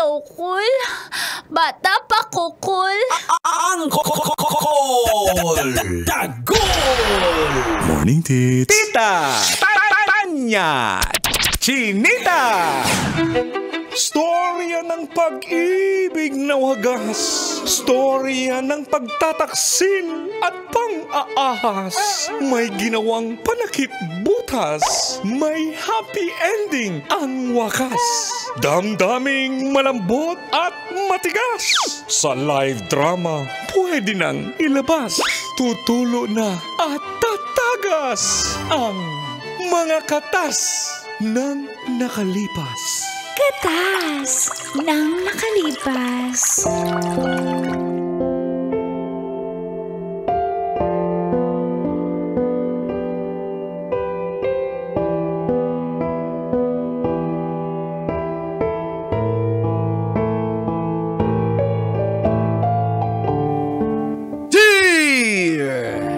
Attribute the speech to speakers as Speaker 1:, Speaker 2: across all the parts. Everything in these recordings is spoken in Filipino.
Speaker 1: Ayokul. Bata pa kukul.
Speaker 2: Ang Dagol!
Speaker 3: Morning, tits.
Speaker 2: Tita! Tanya! Chinita! Storya ng pag-ibig na wagas. Storya ng pagtataksil at pang-aahas. May ginawang panakip butas. May happy ending ang wakas. Damdaming malambot at matigas. Sa live drama, pwede nang ilabas. Tutulo na at tatagas ang mga katas ng nakalipas.
Speaker 1: Katas ng nakalipas.
Speaker 2: Dear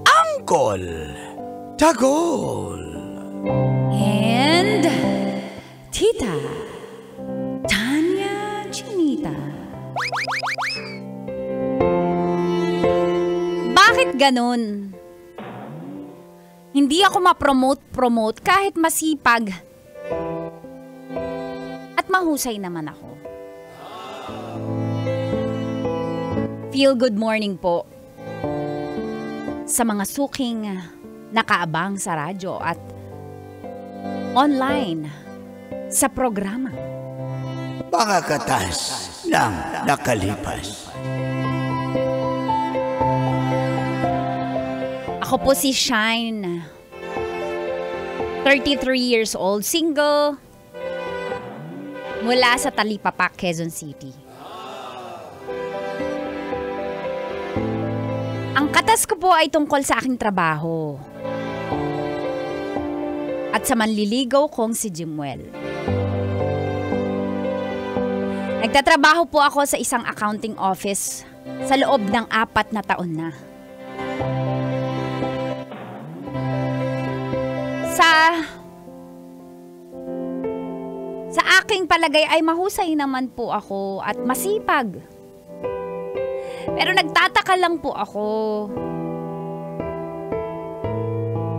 Speaker 2: Uncle Dagol
Speaker 1: And Tita Tanya Chinita. Bakit ganun? Hindi ako ma-promote kahit masipag. At mahusay naman ako. Feel good morning po sa mga suking nakaabang sa radyo at online sa programa.
Speaker 4: Mga katas ng nakalipas.
Speaker 1: Ako po si Shine, 33 years old, single, mula sa Talipapa, Quezon City. Ang katas ko po ay tungkol sa aking trabaho at sa manliligaw kong si Jimuel. Nagtatrabaho po ako sa isang accounting office sa loob ng 4 na taon na. Sa aking palagay ay mahusay naman po ako at masipag. Pero nagtataka lang po ako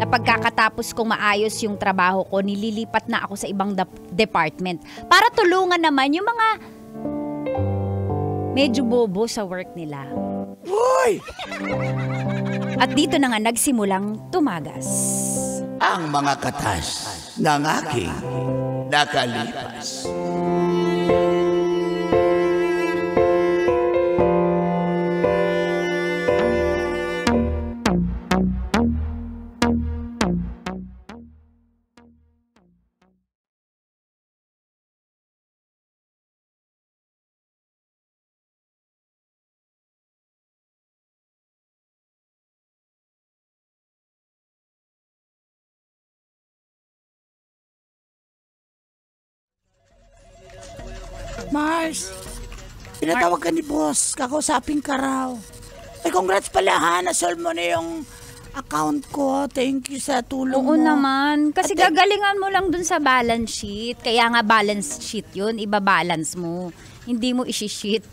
Speaker 1: na pagkakatapos kong maayos yung trabaho ko, nililipat na ako sa ibang department para tulungan naman yung mga medyo bobo sa work nila.
Speaker 4: Hoy!
Speaker 1: At dito na nga nagsimulang tumagas
Speaker 4: Ang mga katas ng aking nakalipas.
Speaker 5: Mars, pinatawag ka ni boss. Kakausapin ka raw. Ay, congrats pala ha. Nasolve mo na yung account ko. Thank you sa tulong mo.
Speaker 1: Oo naman. Kasi gagalingan mo lang dun sa balance sheet. Kaya nga balance sheet yun. Iba-balance mo. Hindi mo isi-sheet.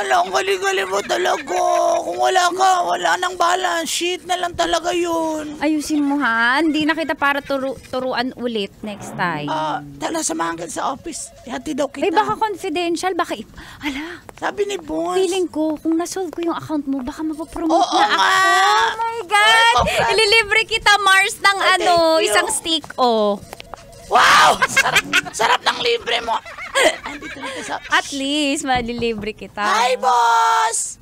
Speaker 5: Ang galing-galing mo talaga. Kung wala ka, wala nang balance sheet na lang talaga yun.
Speaker 1: Ayusin mo ha. Hindi na kita para turuan ulit next time.
Speaker 5: Tala, samahan ka sa office. Ihati daw kita.
Speaker 1: Ay, baka confidential. Baka Ala,
Speaker 5: sabi ni boss.
Speaker 1: feeling ko, kung nasolve ko yung account mo, baka mapapromote
Speaker 5: Oo
Speaker 1: na ako.
Speaker 5: nga.
Speaker 1: Oh my God!
Speaker 5: Ay,
Speaker 1: Ililibre kita, Mars, ng
Speaker 5: Thank you.
Speaker 1: isang stick, oh.
Speaker 5: Wow! Sarap ng libre mo. Andito na sa...
Speaker 1: At least, malilibre kita.
Speaker 5: Hi, boss!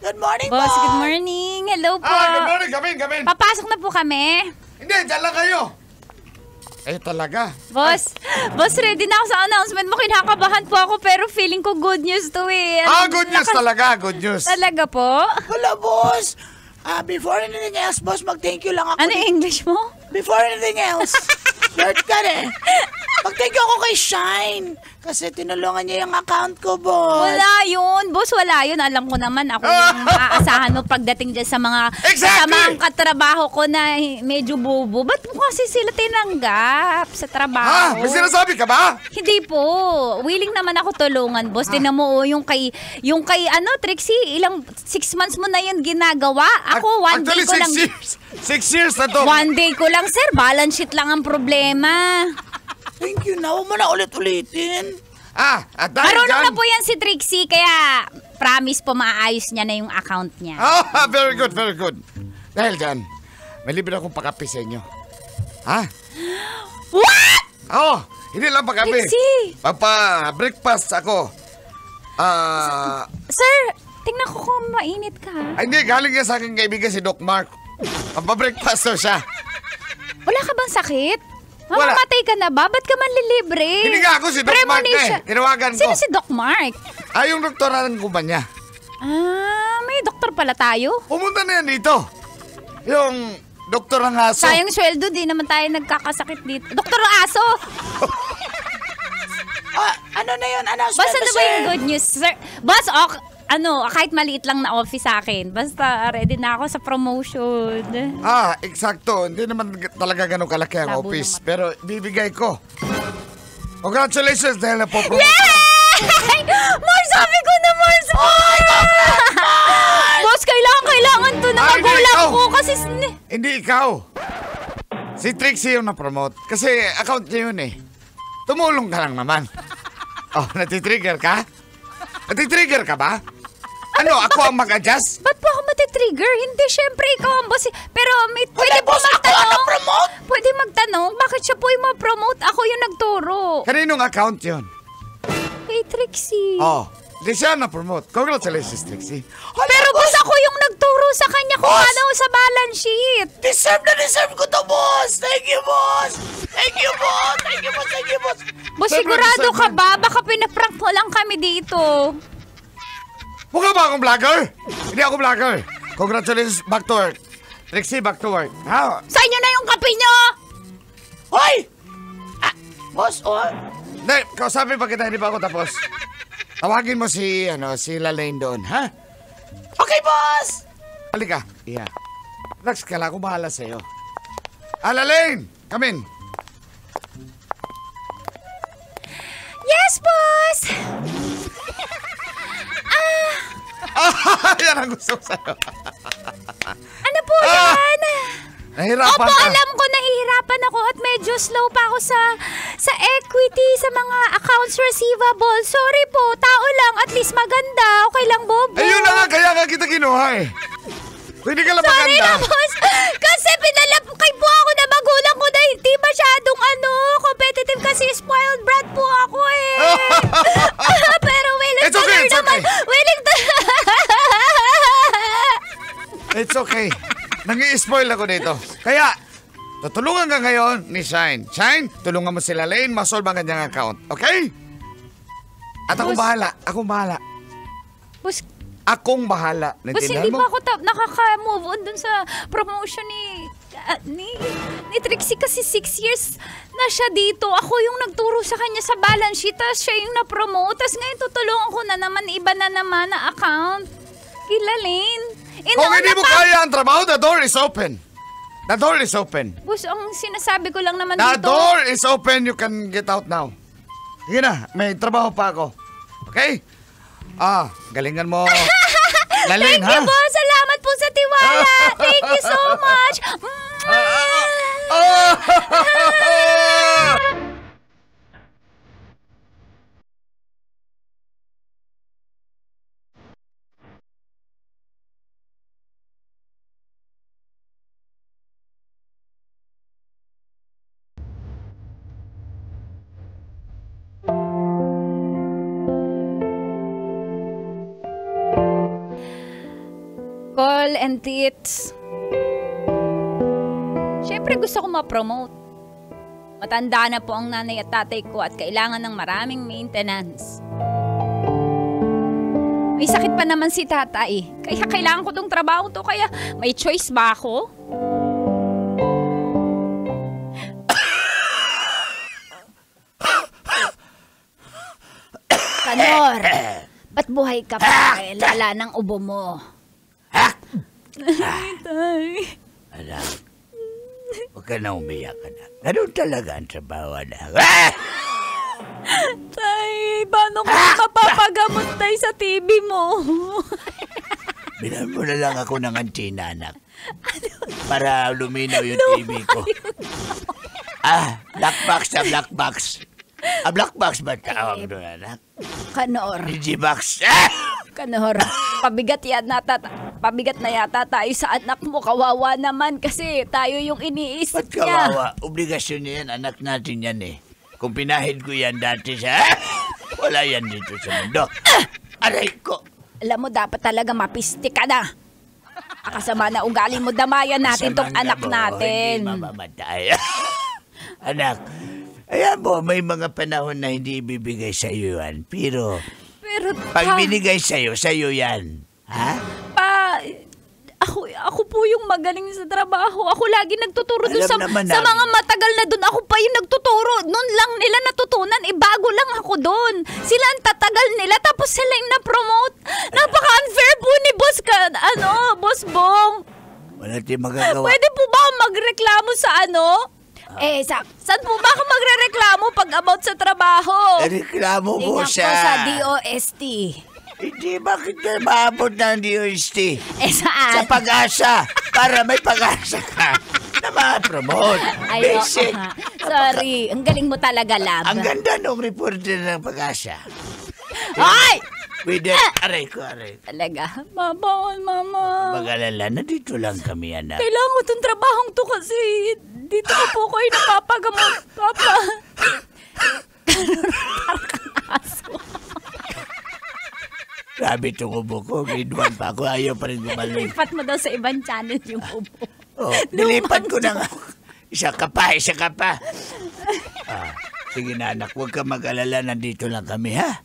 Speaker 5: Good morning, boss!
Speaker 1: Boss, good morning. Hello po.
Speaker 6: Good morning. Come in.
Speaker 1: Papasok na po kami.
Speaker 6: Hindi, dyan lang kayo. Talaga.
Speaker 1: Boss, ready na ako sa announcement mo. Kinakabahan po ako pero feeling ko good news to eh.
Speaker 6: Good news talaga. Good news.
Speaker 1: Talaga po?
Speaker 5: Wala, boss! Before anything else, boss, mag-thank you lang ako.
Speaker 1: Ano yung English mo?
Speaker 5: Before anything else, nerd ka eh. Mag-thank thank you ako kay Shine. Kasi tinulungan niya yung account ko, boss.
Speaker 1: Wala yun. Boss, wala yun. Alam ko naman ako yung maaasahan mo pagdating dyan sa mga
Speaker 6: Exactly!
Speaker 1: kasamang katrabaho ko na medyo bobo. Ba't mo kasi sila tinanggap sa trabaho?
Speaker 6: May sinasabi ka ba?
Speaker 1: Hindi po. Willing naman ako tulungan, boss. Tinan mo, yung kay Trixie, 6 months mo na yun ginagawa. Ako, one day
Speaker 6: Actually,
Speaker 1: ko lang.
Speaker 6: 6 years. 6 years na to.
Speaker 1: One day ko lang, sir. Balance sheet lang ang problema.
Speaker 5: Thank you na. Huwag mo na ulit-ulitin.
Speaker 6: At dahil
Speaker 1: Marunong
Speaker 6: dyan...
Speaker 1: na po yan si Trixie, kaya promise po maayos niya na yung account niya.
Speaker 6: Very good, very good. Dahil dyan, may libre akong pakape sa inyo. Ha?
Speaker 1: What?
Speaker 6: Hindi lang pakape.
Speaker 1: Trixie!
Speaker 6: Breakfast ako.
Speaker 1: Sir, tingnan ko kung mainit ka.
Speaker 6: Hindi, galing yan sa aking kaibigan si Doc Mark. Breakfast daw siya.
Speaker 1: Wala ka bang sakit?
Speaker 6: Wala.
Speaker 1: Mamamatay ka na ba? Ba't ka man lilibre?
Speaker 6: Hindi nga ako si Doc Mark
Speaker 1: Premonition.
Speaker 6: Tinawagan ko.
Speaker 1: Sino si Doc Mark?
Speaker 6: Yung doktor ng kumpanya.
Speaker 1: May doktor pala tayo.
Speaker 6: Pumunta na yan dito. Yung doktor ng aso.
Speaker 1: Sayang sweldo, di naman tayo nagkakasakit dito. Doktor ng aso!
Speaker 5: Ano na yun? Announcement
Speaker 1: Basta
Speaker 5: na,
Speaker 1: na ba yung good news, sir? Boss, kahit maliit lang na office sa akin. Basta ready na ako sa promotion.
Speaker 6: Eksakto. Hindi naman talaga ganun kalaki ang
Speaker 1: Labo
Speaker 6: office.
Speaker 1: ng
Speaker 6: Pero bibigay ko. Congratulations dahil napopromote.
Speaker 1: Yay! Mars, sabi ko na, Mars! Boss, kailangan to na
Speaker 6: Hindi
Speaker 1: magulang
Speaker 6: ikaw.
Speaker 1: ko kasi...
Speaker 6: Hindi ikaw. Si Trixie yung na-promote. Kasi account niya yun eh. Tumulong ka lang naman. Natitrigger ka? Natitrigger ka ba? Ako ang mag-adjust?
Speaker 1: Ba't po ako matitrigger? Hindi, syempre ikaw ang boss. Pero pwede po
Speaker 5: boss, ako ang
Speaker 1: magtanong.
Speaker 5: na-promote?
Speaker 1: Pwede magtanong, bakit siya po yung ma-promote? Ako yung nagturo.
Speaker 6: Kaninong account yun?
Speaker 1: Kay Trixie.
Speaker 6: Hindi siya na-promote. Congratulations, Trixie.
Speaker 1: Pero boss, ako yung nagturo sa kanya kung
Speaker 5: Boss!
Speaker 1: ano sa balance sheet.
Speaker 5: Deserve ko to, boss. Thank you, boss. Thank you, boss. Thank you, boss. Thank you, boss.
Speaker 1: Boss,
Speaker 6: Siyempre,
Speaker 1: sigurado ka
Speaker 6: deserve
Speaker 1: ba? Baka pinaprank mo lang kami dito.
Speaker 6: Mukha ba akong vlogger? Hindi ako vlogger. Congratulations, back to work. Trixie, back to work.
Speaker 1: Sa inyo na yung kape nyo!
Speaker 5: Hoy! Boss,
Speaker 6: Hindi, kausapin pa kita, hindi pa ako tapos. Tawagin mo si Lalaine doon, ha?
Speaker 5: Okay, boss!
Speaker 6: Halika. Yeah. Relax ka lang, ako bahala sa'yo. Lalaine! Come in.
Speaker 1: Yes, boss!
Speaker 6: Yan ang gusto ko sa'yo.
Speaker 1: Ano po yan?
Speaker 6: Nahirapan
Speaker 1: Opo,
Speaker 6: ka.
Speaker 1: alam ko nahihirapan ako at medyo slow pa ako sa equity, sa mga accounts receivable. Sorry po, tao lang, at least maganda. Okay lang, Bobo.
Speaker 6: Ayun na nga, kaya nga kita kinuha eh. Kung hindi ka lang
Speaker 1: Sorry na,
Speaker 6: maganda.
Speaker 1: boss. Kasi pinalapkay po ako na magulang ko na hindi masyadong competitive kasi spoiled brat po ako eh. Pero willing
Speaker 6: It's okay,
Speaker 1: to learn
Speaker 6: it's
Speaker 1: naman.
Speaker 6: okay.
Speaker 1: Willing to...
Speaker 6: It's okay. Nang-i-spoil ako dito. Kaya, tutulungan ka ngayon ni Shine. Shine, tulungan mo si Lalaine, masolve ang kanyang account. Okay? At akong
Speaker 1: Boss.
Speaker 6: bahala. Akong bahala.
Speaker 1: Boss,
Speaker 6: Akong bahala.
Speaker 1: boss,
Speaker 6: Naintindihan
Speaker 1: hindi
Speaker 6: mo?
Speaker 1: pa ako nakaka-move on dun sa promotion ni Trixie kasi 6 years na siya dito. Ako yung nagturo sa kanya sa balance sheet, tapos siya yung na-promote. Tapos ngayon tutulungan ko na naman, iba na naman na account. Kila Lane.
Speaker 6: Kung hindi mo kaya ang trabaho, the door is open. The door is open.
Speaker 1: Boss, ang sinasabi ko lang naman
Speaker 6: The
Speaker 1: dito.
Speaker 6: door is open. You can get out now. Sige na, may trabaho pa ako. Okay? Galingan mo. Lalaine,
Speaker 1: Thank you, boss. Salamat po sa tiwala. Thank you so much. Call and tits. Siyempre gusto ko ma-promote. Matanda na po ang nanay at tatay ko at kailangan ng maraming maintenance. May sakit pa naman si tatay. Kaya kailangan ko tong trabaho to. Kaya may choice ba ako? Kanor, ba't buhay ka pa? Lala ng ubo mo. Tay.
Speaker 4: Anak, huwag ka na umiyak, anak. Ganun talaga ang trabaho, anak.
Speaker 1: Tay, paano ko mapapagamot tayo sa TV mo?
Speaker 4: Bilan mo na lang ako ng antina, anak. Para luminaw yung TV ko. Black box na black box. Black box ba tawag doon, anak?
Speaker 1: Kanor.
Speaker 4: Digibox.
Speaker 1: Kanor, pabigat na yata tayo sa anak mo. Kawawa naman kasi tayo yung iniisip
Speaker 4: Ba't
Speaker 1: niya.
Speaker 4: kawawa? Obligasyon niya yan, anak natin yan eh. Kung pinahid ko yan dati sa... Wala yan dito sa mundo. Aray ko!
Speaker 1: Alam mo, dapat talaga mapisti ka na. Kasama na ugali mo, damayan natin tong anak natin.
Speaker 4: Hindi mamamatay. Anak, ayan mo, may mga panahon na hindi ibibigay sa iyo yan. Pero, pag binigay sa iyo yan. Ha?
Speaker 1: Ako po yung magaling sa trabaho. Ako lagi nagtuturo doon sa mga matagal na doon. Ako pa yung nagtuturo. Noon lang nila natutunan. Bago lang ako doon. Sila ang tatagal nila. Tapos sila yung na-promote. Napaka-unfair po ni Boss Bong.
Speaker 4: Wala tayong magagawa.
Speaker 1: Pwede po ba ako magreklamo sa saan po ba ako magrereklamo pag about sa trabaho?
Speaker 4: Reklamo mo
Speaker 1: sa DOST.
Speaker 4: Hindi, bakit ka maabot ng DOST?
Speaker 1: Saan?
Speaker 4: Sa Pag-asa. Para may Pag-asa ka na ma-promote. Basic.
Speaker 1: Sorry, ang galing mo talaga, Lab.
Speaker 4: Ang ganda ng reporter ng Pag-asa.
Speaker 1: Ay!
Speaker 4: With that, aray ko.
Speaker 1: Talaga? Bawal, Mama.
Speaker 4: Mag-alala, nandito lang kami, anak.
Speaker 1: Kailangan ko itong trabahong to kasi dito ko po kayo napapagamot, Papa. Parang aso.
Speaker 4: Grabe itong ubo ko. Grade 1 pa ako. Ayaw pa rin gumaling.
Speaker 1: Lipat mo daw sa ibang channel yung ubo.
Speaker 4: Nilipat ko na nga. Isa ka pa. Sige na, anak. Huwag ka mag-alala. Nandito lang kami, ha?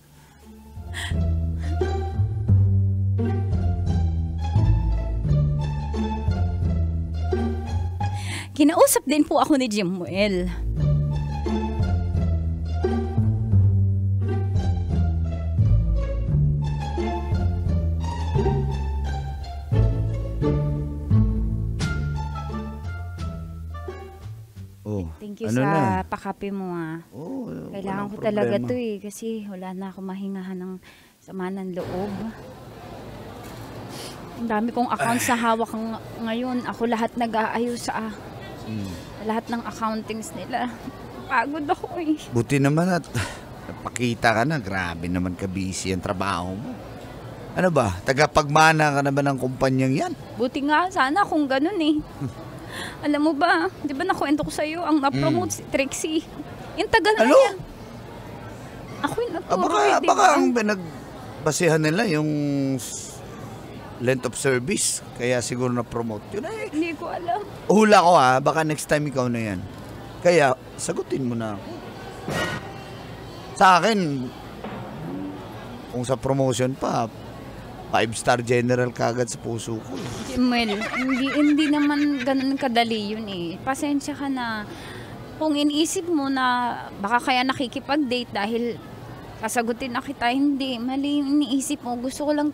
Speaker 1: Kinausap din po ako ni Jimuel. Thank you sa pakape mo, kailangan ko talaga to kasi wala na ako mahingahan ng sama ng loob. Ang dami kong accounts na hawak ngayon. Ako lahat nag-aayos sa lahat ng accountings nila. Pagod ako
Speaker 6: Buti naman at napakita ka na. Grabe naman ka-busy ang trabaho mo. Ano ba? Tagapagmana ka naman ng kumpanyang yan?
Speaker 1: Buti nga sana kung ganun Alam mo ba, di ba nakwento ko sa'yo ang na-promote si Trixie? Yung tagal na yan. Ako yung nagturo
Speaker 6: Baka ang pinagbasehan nila yung length of service. Kaya siguro na-promote yun.
Speaker 1: Hindi ko alam.
Speaker 6: Hula ko baka next time ikaw na yan. Kaya, sagutin mo na ako. Sa akin, kung sa promotion pa, 5-star general kagad sa puso ko.
Speaker 1: Jimuel, hindi naman ganun kadali yun Pasensya ka na. Kung iniisip mo na baka kaya nakikipag-date dahil sasagutin na kita, hindi. Mali yung iniisip mo. Gusto ko lang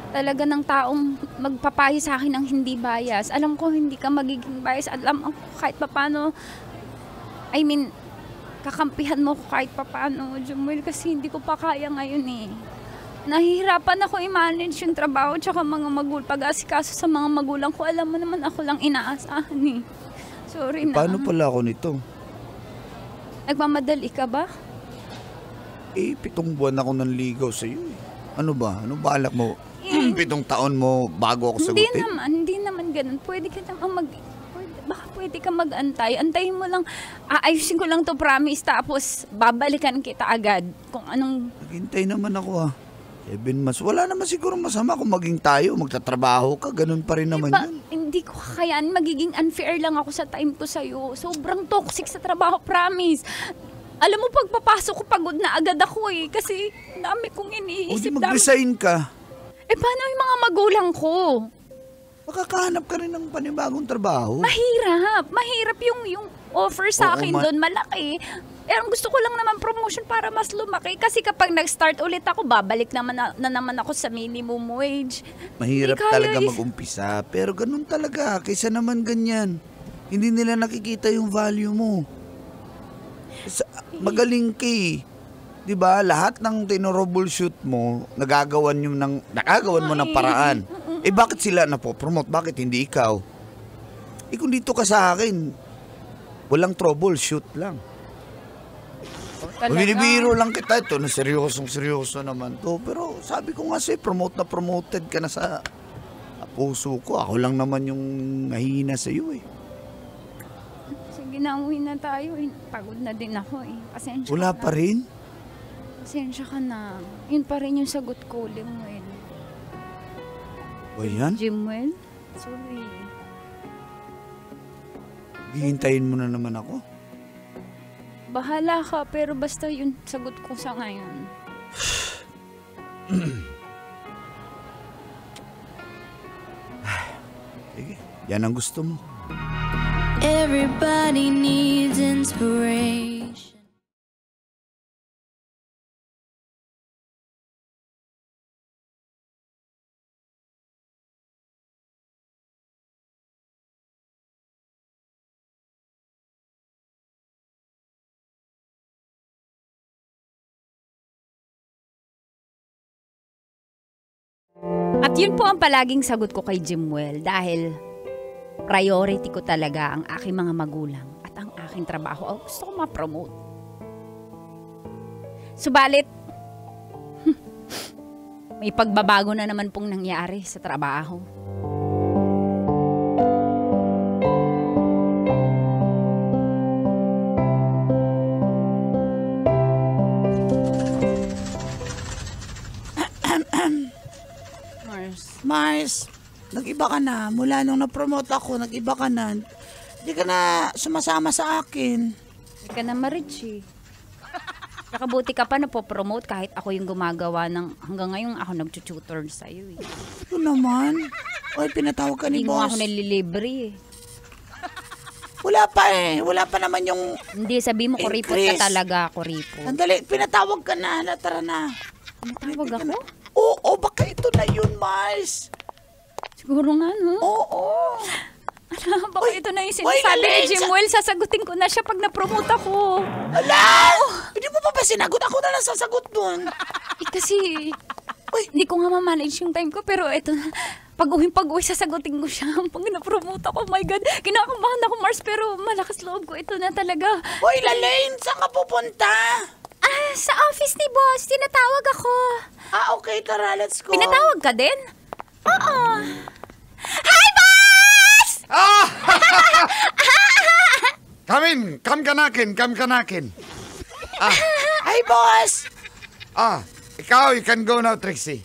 Speaker 1: talaga ng taong magpapayo sa akin ng hindi bias. Alam ko hindi ka magiging bias. Alam ako kahit papano, kakampihan mo ko kahit papano, Jimuel, kasi hindi ko pa kaya ngayon Nahihirapan ako i-manage yung trabaho tsaka mga pag-asikaso sa mga magulang ko. Alam mo naman ako lang inaasahan Sorry na.
Speaker 6: Paano pala ako nito?
Speaker 1: Nagmamadali ka ba?
Speaker 6: 7 buwan ako nanligaw sa iyo. Ano ba? Ano balak mo? 7 taon mo bago ako sagutin?
Speaker 1: Hindi naman ganun. Pwede ka naman pwede ka mag-antay. Antayin mo lang. Ayusin ko lang to, promise. Tapos babalikan kita agad. Kung anong...
Speaker 6: Naghintay naman ako 7 months. Wala naman siguro masama kung maging tayo, magtatrabaho ka, ganun pa rin naman yun.
Speaker 1: Hindi ko kakayaan. Magiging unfair lang ako sa time ko sa'yo. Sobrang toxic sa trabaho, promise. Alam mo, pagpapasok ko, pagod na agad ako kasi dami kong iniisip.
Speaker 6: O di mag-resign ka.
Speaker 1: Paano yung mga magulang ko?
Speaker 6: Makakahanap ka rin ng panibagong trabaho.
Speaker 1: Mahirap yung offer sa akin doon, malaki. Eh, ang gusto ko lang naman promotion para mas lumaki. Kasi kapag nag-start ulit ako, babalik naman na naman ako sa minimum wage.
Speaker 3: Mahirap
Speaker 1: Hindi kaya
Speaker 3: talaga
Speaker 1: eh.
Speaker 3: mag-umpisa, pero ganun talaga. Kaysa naman ganyan. Hindi nila nakikita yung value mo. Magaling ka eh. 'Di ba? Lahat ng tinroubleshoot mo, nakagawan mo ng paraan. Eh bakit sila napopromote? Bakit hindi ikaw? Eh kung dito ka sa akin, walang troubleshoot lang. Binibiro lang kita ito na seryoso naman to. Pero sabi ko nga sa'yo, promoted ka na sa puso ko. Ako lang naman yung nahihina sa'yo eh.
Speaker 1: Sige na, uwi na tayo. Pagod na din ako eh. Pasensya
Speaker 3: Wala
Speaker 1: ka
Speaker 3: pa
Speaker 1: na.
Speaker 3: rin?
Speaker 1: Pasensya ka na. Yun pa rin yung sagot ko, Limuel.
Speaker 3: O yan?
Speaker 1: Jimwell? Sorry.
Speaker 3: Hihintayin mo na naman ako?
Speaker 1: Bahala ka, pero basta yun sagot ko sa ngayon.
Speaker 3: Sige, yan ang gusto mo.
Speaker 7: Everybody needs inspiration.
Speaker 1: At yun po ang palaging sagot ko kay Jimwell dahil priority ko talaga ang aking mga magulang at ang aking trabaho. Gusto ko ma-promote. Subalit, may pagbabago na naman pong nangyari sa trabaho.
Speaker 5: Mars, nag-iba ka na. Mula nung na-promote ako, nag-iba ka na. Hindi ka na sumasama sa akin.
Speaker 1: Hindi ka na ma-rich eh. Nakabuti ka pa na po-promote kahit ako yung gumagawa ng hanggang ngayon ako nag-tutor sa'yo eh.
Speaker 5: Ito naman. Oy, pinatawag ka ni
Speaker 1: Hindi mo
Speaker 5: boss.
Speaker 1: ako nalilibre eh.
Speaker 5: Wala pa eh. Wala pa naman yung...
Speaker 1: Hindi, sabi mo kuripot
Speaker 5: Chris.
Speaker 1: ka talaga, kuripot.
Speaker 5: Sandali, pinatawag ka na. Tara na.
Speaker 1: Tawag ako?
Speaker 5: Oo, baka ito na yun, Mars.
Speaker 1: Siguro nga, no?
Speaker 5: Oo.
Speaker 1: Baka ito na yung
Speaker 5: Uy,
Speaker 1: sinasabi ni
Speaker 5: Lalay,
Speaker 1: Jimwell. Sasagutin ko na siya pag na-promote ako.
Speaker 5: Ala! Hindi mo pa ba sinagot? Ako na lang sasagot nun.
Speaker 1: Eh, kasi, hindi ko nga ma-manage yung time ko. Pero ito na, pag-uwi, sasagutin ko siya. Pag na-promote ako, oh my God. Kinakabahan ako, Mars, pero malakas loob ko. Ito na talaga.
Speaker 5: Uy, Lalaine, saan ka pupunta?
Speaker 1: Sa office ni boss, tinatawag ako.
Speaker 5: Okay, tara, let's go.
Speaker 1: Pinatawag ka din? Oo. Hi, boss!
Speaker 6: Come kanakin.
Speaker 5: Hi, boss.
Speaker 6: Ikaw, you can go now, Trixie.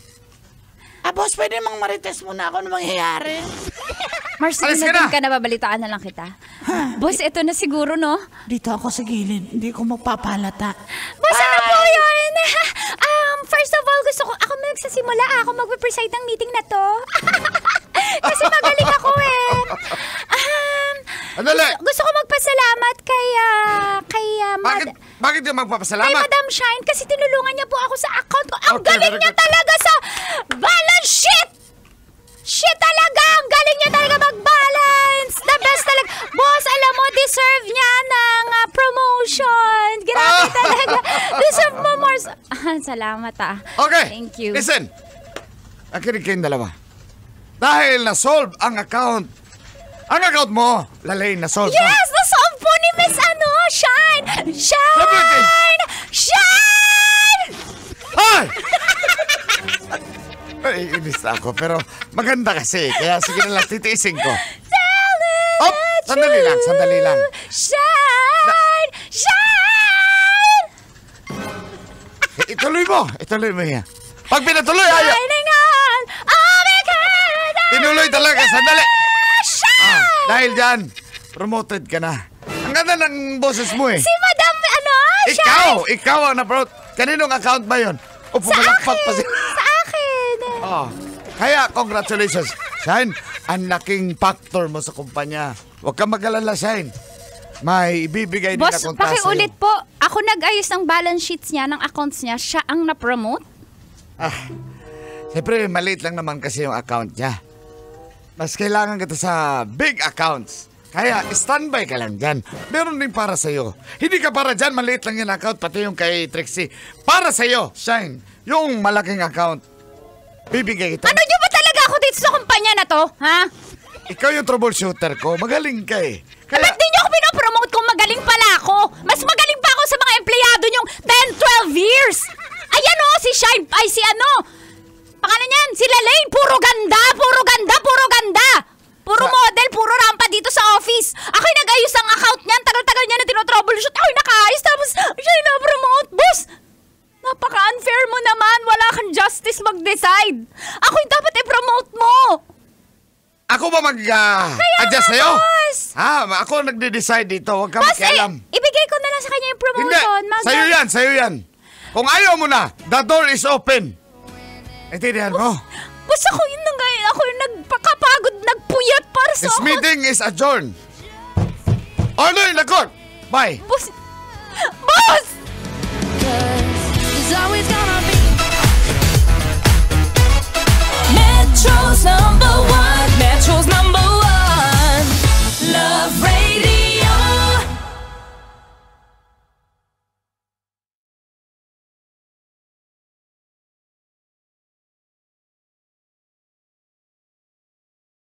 Speaker 5: Boss, pwede mang marites muna ako na mangyayari.
Speaker 1: Mars,
Speaker 6: Alis
Speaker 1: sige
Speaker 6: ka
Speaker 1: na
Speaker 6: na.
Speaker 1: din ka na, babalitaan na lang kita. Boss, ito na siguro, no?
Speaker 5: Dito ako sa gilid, hindi ko magpapalata.
Speaker 1: Boss, ano po yun? First of all, gusto ko, ako magsasimula. Ako magpe-preside ng meeting na to. Kasi magaling ako eh.
Speaker 6: Andali!
Speaker 1: Gusto ko magpasalamat kay
Speaker 6: Bakit yung
Speaker 1: kay
Speaker 6: magpapasalamat?
Speaker 1: Madam Shine kasi tinulungan niya po ako sa account ko. Ang
Speaker 6: Okay,
Speaker 1: galing
Speaker 6: very
Speaker 1: niya
Speaker 6: good.
Speaker 1: talaga sa balance sheet! Shit talaga! Ang galing niya talaga mag-balance! The best talaga! Boss, alam mo, deserve niya ng promotion! Grabe talaga! Deserve mo, Mars! Salamat
Speaker 6: Okay,
Speaker 1: Thank you.
Speaker 6: listen. Nakinig kayong dalawa. Dahil na-solve ang account mo, Lalaine, na-solve na.
Speaker 1: Yes! Nasolve po ni Miss Shine!
Speaker 6: Sabi
Speaker 1: Shine!
Speaker 6: Ay! Ay, inis na ako, pero maganda kasi. Kaya sige na lang, titiisin ko. Oh, sandali lang.
Speaker 1: Shine! Shine!
Speaker 6: Ituloy mo yan. Pag pinatuloy, ayaw.
Speaker 1: Shining on! Oh my God!
Speaker 6: Tinuloy talaga, sandali. Dahil dyan, promoted ka na. Ang ganda ng boses mo eh.
Speaker 1: Si Madam, Shine!
Speaker 6: Ikaw ang na-promote. Kaninong account ba yun? O pumalakpak pa siya.
Speaker 1: Sa akin!
Speaker 6: Kaya, congratulations. Shine, ang laking factor mo sa kumpanya. Huwag kang mag-alala, Shine. May ibibigay din
Speaker 1: Boss,
Speaker 6: akong taas sa'yo.
Speaker 1: pakiulit po. Ako nag-ayos ng balance sheets niya, ng accounts niya. Siya ang na-promote?
Speaker 6: Siyempre, maliit lang naman kasi yung account niya. Mas kailangan kita sa big accounts. Kaya, standby ka lang dyan. Meron din para sa'yo. Hindi ka para dyan, maliit lang yung account, pati yung kay Trixie. Para sa'yo, Shine, yung malaking account. Bibigay kita.
Speaker 1: Ano niyo ba talaga ako dito sa kumpanya na to? Ha?
Speaker 6: Ikaw yung troubleshooter ko. Magaling ka eh. Kaya,
Speaker 1: Ba't di niyo ako pinopromote kung magaling pala ako? Mas magaling pa ako sa mga empleyado niyong 10-12 years! Ayan o, si Shine, ay si ano? Pangalan niyan, si Lalaine, puro ganda, puro ganda, puro ganda! Puro model, puro rampa dito sa office. Ako'y nag-ayos ang account niyan, tagal-tagal niya na tinotroubleshoot. Ako'y nakaayos, tapos siya'y na-promote. Boss, napaka-unfair mo naman, wala kang justice mag-decide. Ako'y dapat i-promote mo.
Speaker 6: ako ba mag-adjust sa'yo?
Speaker 1: boss!
Speaker 6: Ako nagde-decide dito. Huwag ka
Speaker 1: Boss,
Speaker 6: makialam.
Speaker 1: ibigay ko na lang sa kanya yung
Speaker 6: Hindi,
Speaker 1: promotion.
Speaker 6: sa'yo yan. Kung ayaw mo na, the door is open. Intindihan mo?
Speaker 1: Boss, ako yung nagpakapagod, nagpuyat para sa...
Speaker 6: This meeting is adjourned. Order in the court. Bye.
Speaker 1: Boss! Boss!